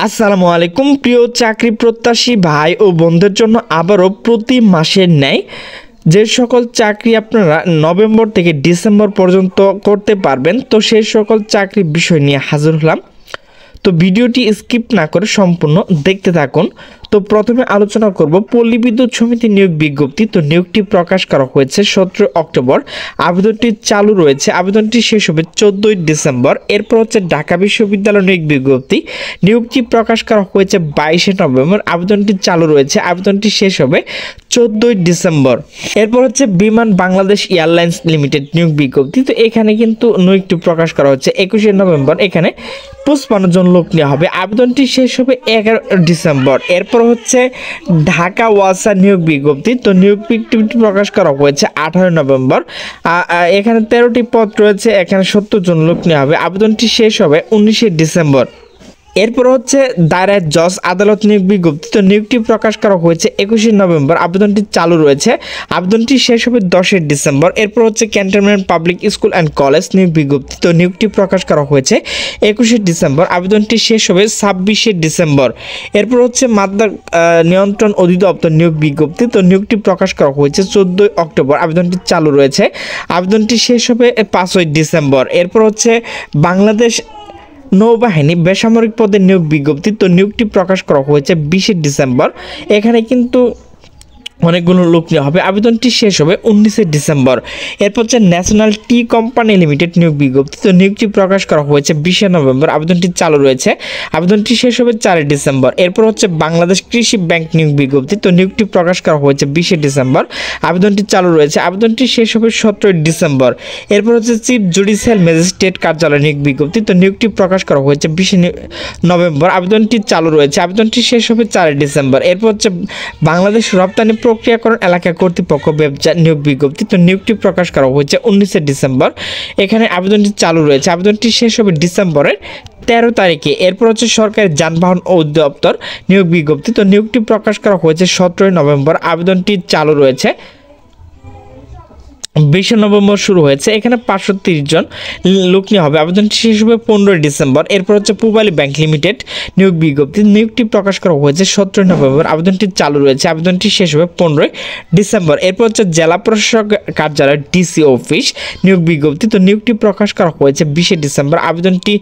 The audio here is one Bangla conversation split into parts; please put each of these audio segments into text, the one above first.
আসসালামু আলাইকুম প্রিয় চাকরি প্রত্যাশী ভাই ও বন্ধুদের জন্য আবারও প্রতি মাসের ন্যায় যে সকল চাকরি আপনারা নভেম্বর থেকে ডিসেম্বর পর্যন্ত করতে পারবেন, তো সেই সকল চাকরি বিষয় নিয়ে হাজির হলাম। তো ভিডিওটি স্কিপ না করে সম্পূর্ণ দেখতে থাকুন। তো প্রথমে আলোচনা করব পল্লী বিদ্যুৎ সমিতি নিয়োগ বিজ্ঞপ্তি। তো নিয়োগটি প্রকাশ করা হয়েছে 17 অক্টোবর, আবেদনটি চালু রয়েছে, আবেদনটি শেষ হবে 14 ডিসেম্বর। এরপর হচ্ছে ঢাকা বিশ্ববিদ্যালয় নিয়োগ বিজ্ঞপ্তি, নিয়োগটি প্রকাশ করা হয়েছে 22 নভেম্বর, আবেদনটি চালু রয়েছে, আবেদনটি শেষ হবে 14 ডিসেম্বর। এরপর হচ্ছে বিমান বাংলাদেশ এয়ারলাইন্স লিমিটেড নিয়োগ বিজ্ঞপ্তি। তো এখানে কিন্তু নিয়োগটি প্রকাশ করা হচ্ছে 21 নভেম্বর, এখানে 55 জন লোক নেওয়া হবে, আবেদনটি শেষ হবে 11 ডিসেম্বর। এরপর হচ্ছে ঢাকা ওয়াসা নিয়োগ বিজ্ঞপ্তি। তো নিয়োগ বিজ্ঞপ্তি প্রকাশ করা হয়েছে 18 নভেম্বর, এখানে 13টি পদ রয়েছে, এখানে 70 জন লোক নেওয়া হবে, আবেদনটি শেষ হবে 19 ডিসেম্বর। এরপর হচ্ছে দায়রা জজ আদালত নিয়োগ বিজ্ঞপ্তি। তো নিয়োগটি প্রকাশ করা হয়েছে 21 নভেম্বর, আবেদনটি চালু রয়েছে, আবেদনটি শেষ হবে 10 ডিসেম্বর। এরপর হচ্ছে cantonment public school and college নিয়োগ বিজ্ঞপ্তি। তো নিয়োগটি প্রকাশ করা হয়েছে 21 ডিসেম্বর, আবেদনটি শেষ হবে 26 ডিসেম্বর। এরপর হচ্ছে মাদক নিয়ন্ত্রণ অধিদপ্তর নিয়োগ বিজ্ঞপ্তি। তো নিয়োগটি প্রকাশ করা হয়েছে 14 অক্টোবর, আবেদনটি চালু রয়েছে, আবেদনটি শেষ হবে 5 ডিসেম্বর। এরপর হচ্ছে বাংলাদেশ নৌবাহিনী বেসামরিক পদে নিয়োগ বিজ্ঞপ্তি। তো নিয়োগটি প্রকাশ করা হয়েছে 20 ডিসেম্বর, এখানে কিন্তু অনেকগুলো লোক নেওয়া হবে, আবেদনটি শেষ হবে 19 ডিসেম্বর। এরপর হচ্ছে ন্যাশনাল টি কোম্পানি লিমিটেড নিয়োগ বিজ্ঞপ্তি। তো নিয়োগটি প্রকাশ করা হয়েছে 20 নভেম্বর, আবেদনটি চালু রয়েছে, আবেদনটি শেষ হবে 4 ডিসেম্বর। এরপর হচ্ছে বাংলাদেশ কৃষি ব্যাংক নিয়োগ বিজ্ঞপ্তি। তো নিয়োগটি প্রকাশ করা হয়েছে 20 ডিসেম্বর, আবেদনটি চালু রয়েছে, আবেদনটি শেষ হবে 17 ডিসেম্বর। এরপর হচ্ছে চিফ জুডিশিয়াল ম্যাজিস্ট্রেট কার্যালয় নিয়োগ বিজ্ঞপ্তি। তো নিয়োগটি প্রকাশ করা হয়েছে 20 নভেম্বর, আবেদনটি চালু রয়েছে, আবেদনটি শেষ হবে 4 ডিসেম্বর। এরপর হচ্ছে বাংলাদেশ রপ্তানি প্রক্রিয়াকরণ এলাকা কর্তৃপক্ষ ব্যবসা নিয়োগ বিজ্ঞপ্তি। তো নিয়োগটি প্রকাশ করা হয়েছে 19 ডিসেম্বর, এখানে আবেদনটি চালু রয়েছে, আবেদনটি শেষ হবে ডিসেম্বরের 13 তারিখে। এরপর হচ্ছে সরকারি যানবাহন অধিদপ্তর নিয়োগ বিজ্ঞপ্তি। তো নিয়োগটি প্রকাশ করা হয়েছে 17 নভেম্বর, আবেদনটি চালু রয়েছে, 20 নভেম্বর শুরু হয়েছে, এখানে 530 জন লোক নেওয়া হবে, আবেদনটি শেষ হবে 15 ডিসেম্বর। এরপর হচ্ছে পূবালী ব্যাংক লিমিটেড নিয়োগ বিজ্ঞপ্তি। নিয়োগটি প্রকাশ করা হয়েছে 17 নভেম্বর, আবেদনটি চালু রয়েছে, আবেদনটি শেষ হবে 15 ডিসেম্বর। এরপর হচ্ছে জেলা প্রশাসক কার্যালয় ডিসি অফিস নিয়োগ বিজ্ঞপ্তি। তো নিয়োগটি প্রকাশ করা হয়েছে 20 ডিসেম্বর, আবেদনটি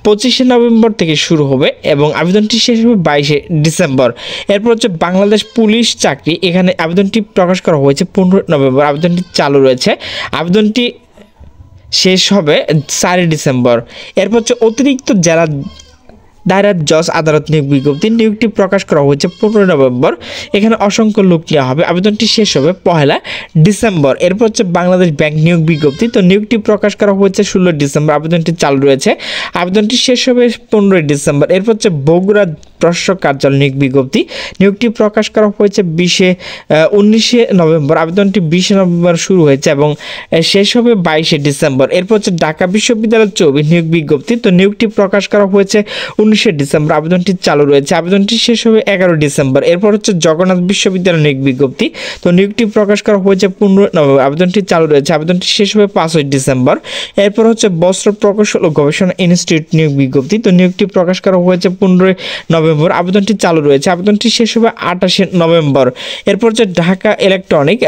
25 নভেম্বর থেকে শুরু হবে এবং আবেদনটি শেষ হবে 22 ডিসেম্বর। এরপর হচ্ছে বাংলাদেশ পুলিশ চাকরি, এখানে আবেদনটি প্রকাশ করা হয়েছে 15 নভেম্বর, আবেদনটি চালু রয়েছে, আবেদনটি শেষ হবে 4 ডিসেম্বর। এরপর হচ্ছে অতিরিক্ত জেলা দায়রা জজ আদালত নিয়োগ বিজ্ঞপ্তি। নিয়োগটি প্রকাশ করা হয়েছে 15 নভেম্বর, এখানে অসংখ্য লোক নেওয়া হবে, আবেদনটি শেষ হবে 1 ডিসেম্বর। এরপর হচ্ছে বাংলাদেশ ব্যাংক নিয়োগ বিজ্ঞপ্তি। তো নিয়োগটি প্রকাশ করা হয়েছে 16 ডিসেম্বর, আবেদনটি চালু রয়েছে, আবেদনটি শেষ হবে 15 ডিসেম্বর। এরপর হচ্ছে বগুড়া প্রশাসক কার্যালয় নিয়োগ বিজ্ঞপ্তি। নিয়োগটি প্রকাশ করা হয়েছে 19 নভেম্বর, আবেদনটি 20 নভেম্বর শুরু হয়েছে এবং শেষ হবে 22 ডিসেম্বর। এরপর হচ্ছে ঢাকা বিশ্ববিদ্যালয় 24 নিয়োগ বিজ্ঞপ্তি। তো নিয়োগটি প্রকাশ করা হয়েছে 19 ডিসেম্বর, আবেদনটি চালু রয়েছে, আবেদনটি শেষ হবে 11 ডিসেম্বর। এরপর হচ্ছে জগন্নাথ বিশ্ববিদ্যালয় নিয়োগ বিজ্ঞপ্তি। তো নিয়োগটি প্রকাশ করা হয়েছে 15 নভেম্বর, আবেদনটি চালু রয়েছে, আবেদনটি শেষ হবে 5 ডিসেম্বর। এরপর হচ্ছে বস্ত্র প্রকৌশল ও গবেষণা ইনস্টিটিউট নিয়োগ বিজ্ঞপ্তি। তো নিয়োগটি প্রকাশ করা হয়েছে 15 নভেম্বর, আবেদনটি চালু রয়েছে, আবেদনটি শেষ হবে 28 নভেম্বর। এরপর হচ্ছে Dhaka electronic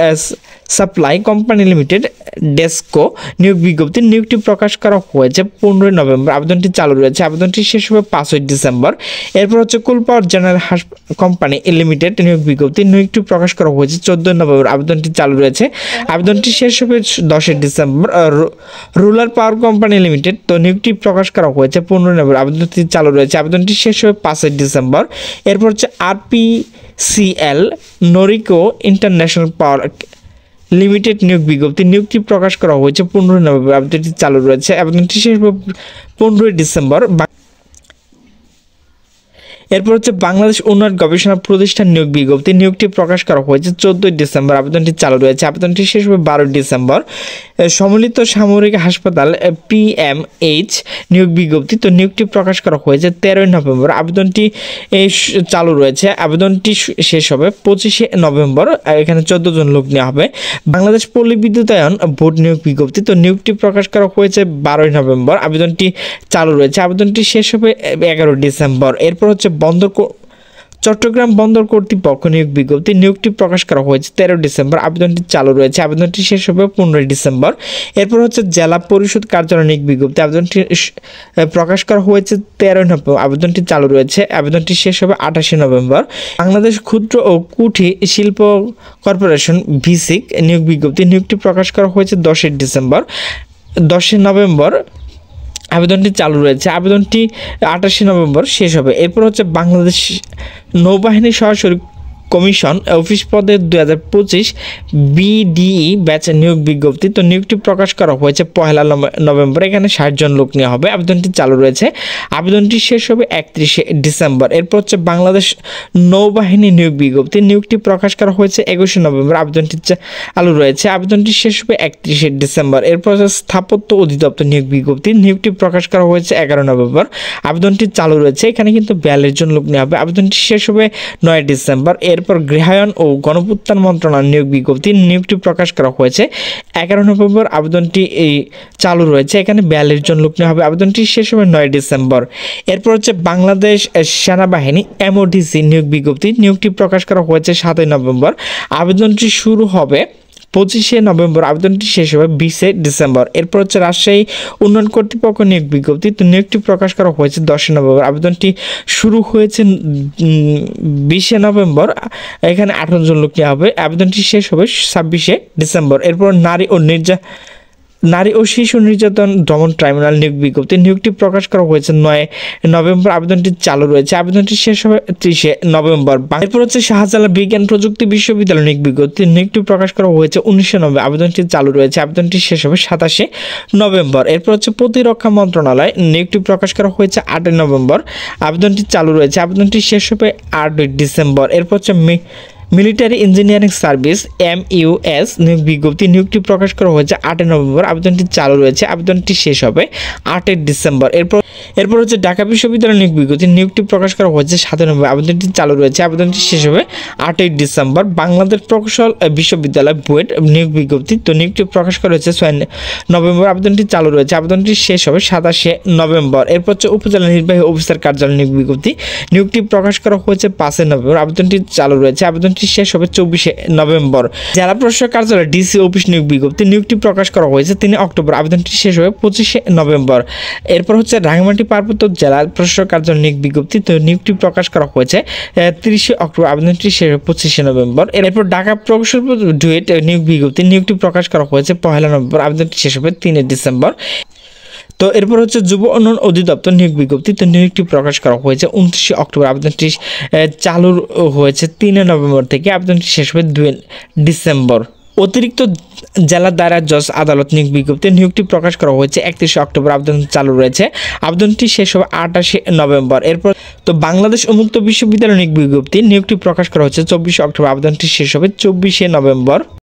supply company limited DESCO নিয়োগ বিজ্ঞপ্তি। নিয়োগটি প্রকাশ করা হয়েছে 15 নভেম্বর, আবেদনটি চালু রয়েছে, আবেদনটি শেষ হবে 5 ডিসেম্বর। এরপর হচ্ছে কুল পাওয়ার জেনারেল কোম্পানি লিমিটেড নিয়োগ বিজ্ঞপ্তি। নিয়োগটি প্রকাশ করা হয়েছে 14 নভেম্বর, আবেদনটি চালু রয়েছে, আবেদনটি শেষ হবে 10 ডিসেম্বর। রুরাল পাওয়ার কোম্পানি লিমিটেড। তো নিয়োগটি প্রকাশ করা হয়েছে 15 নভেম্বর, আবেদনটি চালু রয়েছে, আবেদনটি শেষ হবে 5 ডিসেম্বর। এরপর হচ্ছে আরপিসিএল নরিকো ইন্টারন্যাশনাল পাওয়ার লিমিটেড নিয়োগ বিজ্ঞপ্তি। নিয়োগটি প্রকাশ করা হয়েছে 15 নভেম্বর, আবেদনটি চালু রয়েছে, আবেদনটি শেষ হবে 15 ডিসেম্বর। এরপর হচ্ছে বাংলাদেশ উন্নয়ন গবেষণা প্রতিষ্ঠান নিয়োগ বিজ্ঞপ্তি, নিয়োগটি প্রকাশ করা হয়েছে 14 ডিসেম্বর, আবেদনটি চালু রয়েছে, আবেদনটি শেষ হবে 12 ডিসেম্বর। সম্মিলিত সামরিক হাসপাতাল PMH নিয়োগ বিজ্ঞপ্তি, তো নিয়োগটি প্রকাশ করা হয়েছে 13 নভেম্বর, আবেদনটি চালু রয়েছে, আবেদনটি শেষ হবে 25 নভেম্বর। এখানে 14 জন লোক নেওয়া হবে। বাংলাদেশ পল্লী বিদ্যুতায়ন বোর্ড নিয়োগ বিজ্ঞপ্তি, তো নিয়োগটি প্রকাশ করা হয়েছে 12 নভেম্বর, আবেদনটি চালু রয়েছে, আবেদনটি শেষ হবে 11 ডিসেম্বর। এরপর হচ্ছে চট্টগ্রাম বন্দর কর্তৃপক্ষ নিয়োগ বিজ্ঞপ্তি, নিয়োগটি প্রকাশ করা হয়েছে 13 ডিসেম্বর, আবেদনটি চালু রয়েছে, আবেদনটি শেষ হবে 15 ডিসেম্বর। এরপর হচ্ছে জেলা পরিষদ কার্যালয় নিয়োগ বিজ্ঞপ্তি, আবেদনটি প্রকাশ করা হয়েছে 13 নভেম্বর, আবেদনটি চালু রয়েছে, আবেদনটি শেষ হবে 28 নভেম্বর। বাংলাদেশ ক্ষুদ্র ও কুঠি শিল্প কর্পোরেশন ভিসিক নিয়োগ বিজ্ঞপ্তি, নিয়োগটি প্রকাশ করা হয়েছে 10 ডিসেম্বর, 10 নভেম্বর, আবেদনটি চালু রয়েছে, আবেদনটি 28 নভেম্বর শেষ হবে। এরপর হচ্ছে বাংলাদেশ নৌবাহিনী সরাসরি কমিশন অফিস পদে 2025 BDE ব্যাচ নিয়োগ বিজ্ঞপ্তি, তো নিয়োগটি প্রকাশ করা হয়েছে 1 নভেম্বর, এখানে 60 জন লোক নেওয়া হবে, আবেদনটি চালু রয়েছে, আবেদনটি শেষ হবে 31 ডিসেম্বর। এরপর হচ্ছে বাংলাদেশ নৌবাহিনী নিয়োগ বিজ্ঞপ্তি, নিয়োগটি প্রকাশ করা হয়েছে 21 নভেম্বর, আবেদনটি চালু রয়েছে, আবেদনটি শেষ হবে 31 ডিসেম্বর। এরপর হচ্ছে স্থাপত্য অধিদপ্তর নিয়োগ বিজ্ঞপ্তি, নিয়োগটি প্রকাশ করা হয়েছে 11 নভেম্বর, আবেদনটি চালু রয়েছে, এখানে কিন্তু 42 জন লোক নেওয়া হবে, আবেদনটি শেষ হবে 9 ডিসেম্বর। এরপর গৃহায়ন ও গণপূর্ত মন্ত্রণালয় নিয়োগ বিজ্ঞপ্তি, নিয়োগটি প্রকাশ করা হয়েছে 11 নভেম্বর, আবেদনটি চালু রয়েছে, এখানে 42 জন লোক নেওয়া হবে, আবেদনটি শেষ হবে 9 ডিসেম্বর। এরপর হচ্ছে বাংলাদেশ সেনাবাহিনী MODC নিয়োগ বিজ্ঞপ্তি, নিয়োগটি প্রকাশ করা হয়েছে 7 নভেম্বর, আবেদনটি শুরু হবে 25 নভেম্বর, আবেদনটি শেষ হবে 20 ডিসেম্বর। এরপর হচ্ছে রাজশাহী উন্নয়ন কর্তৃপক্ষ নিয়োগ বিজ্ঞপ্তি, তো নিয়োগটি প্রকাশ করা হয়েছে 10 নভেম্বর, আবেদনটি শুরু হয়েছে 20 নভেম্বর, এখানে 18 জন লোক নেওয়া হবে, আবেদনটি শেষ হবে 26 ডিসেম্বর। এরপর নারী ও শিশু নির্যাতন দমন ট্রাইব্যুনাল নিয়োগ বিজ্ঞপ্তি, নিয়োগটি প্রকাশ করা হয়েছে 9 নভেম্বর, আবেদনটি চালু রয়েছে, আবেদনটি শেষ হবে 30 নভেম্বর। এরপর হচ্ছে শাহজালাল বিজ্ঞান প্রযুক্তি বিশ্ববিদ্যালয় নিয়োগ বিজ্ঞপ্তি, নিয়োগটি প্রকাশ করা হয়েছে 19 নভেম্বর, আবেদনটি চালু রয়েছে, আবেদনটি শেষ হবে 27 নভেম্বর। এরপর হচ্ছে প্রতিরক্ষা মন্ত্রণালয় নিয়োগটি প্রকাশ করা হয়েছে 8 নভেম্বর, আবেদনটি চালু রয়েছে, আবেদনটি শেষ হবে 8 ডিসেম্বর। এরপর হচ্ছে মিলিটারি ইঞ্জিনিয়ারিং সার্ভিস MUS নিয়োগ বিজ্ঞপ্তি, নিয়োগটি প্রকাশ করা হয়েছে 8 নভেম্বর, আবেদনটি চালু রয়েছে, আবেদনটি শেষ হবে 8 ডিসেম্বর। এরপর হচ্ছে ঢাকা বিশ্ববিদ্যালয় নিয়োগ বিজ্ঞপ্তি, নিয়োগটি প্রকাশ করা হয়েছে 7 নভেম্বর, আবেদনটি চালু রয়েছে, আবেদনটি শেষ হবে 8 ডিসেম্বর। বাংলাদেশ প্রকৌশল বিশ্ববিদ্যালয় বুয়েট নিয়োগ বিজ্ঞপ্তি, তো নিয়োগটি প্রকাশ করা হয়েছে 6 নভেম্বর, আবেদনটি চালু রয়েছে, আবেদনটি শেষ হবে 27 নভেম্বর। এরপর হচ্ছে উপজেলা নির্বাহী অফিসার কার্যালয় নিয়োগ বিজ্ঞপ্তি, নিয়োগটি প্রকাশ করা হয়েছে 5 নভেম্বর, আবেদনটি চালু রয়েছে, আবেদনটি শেষ হবে 24 নভেম্বর। জেলা প্রশাসক কার্যালয় DC অফিস নিয়োগ বিজ্ঞপ্তি, নিয়োগটি প্রকাশ করা হয়েছে 3 অক্টোবর, আবেদনটি শেষ হবে 25 নভেম্বর। এরপর হচ্ছে রাঙ্গামাটি পার্বত্য জেলা প্রশাসক কার্যালয় নিয়োগ বিজ্ঞপ্তি, তো নিয়োগটি প্রকাশ করা হয়েছে 30 অক্টোবর, আবেদনটি শেষ হবে 25 নভেম্বর। এরপর ঢাকা প্রকৌশল ডুয়েট নিয়োগ বিজ্ঞপ্তি, নিয়োগটি প্রকাশ করা হয়েছে 1 নভেম্বর, আবেদনটি শেষ হবে 3 ডিসেম্বর। তো এরপর হচ্ছে যুব উন্নয়ন অধিদপ্তর নিয়োগ বিজ্ঞপ্তি, তো নিয়োগটি প্রকাশ করা হয়েছে 29 অক্টোবর, আবেদনটি চালু হয়েছে 3 নভেম্বর থেকে, আবেদনটি শেষ হবে 2 ডিসেম্বর। অতিরিক্ত জেলা দায়রা জজ আদালত নিয়োগ বিজ্ঞপ্তি, নিয়োগটি প্রকাশ করা হয়েছে 31 অক্টোবর, আবেদন চালু রয়েছে, আবেদনটি শেষ হবে 28 নভেম্বর। এরপর তো বাংলাদেশ উন্মুক্ত বিশ্ববিদ্যালয় নিয়োগ বিজ্ঞপ্তি, নিয়োগটি প্রকাশ করা হয়েছে 24 অক্টোবর, আবেদনটি শেষ হবে 24 নভেম্বর।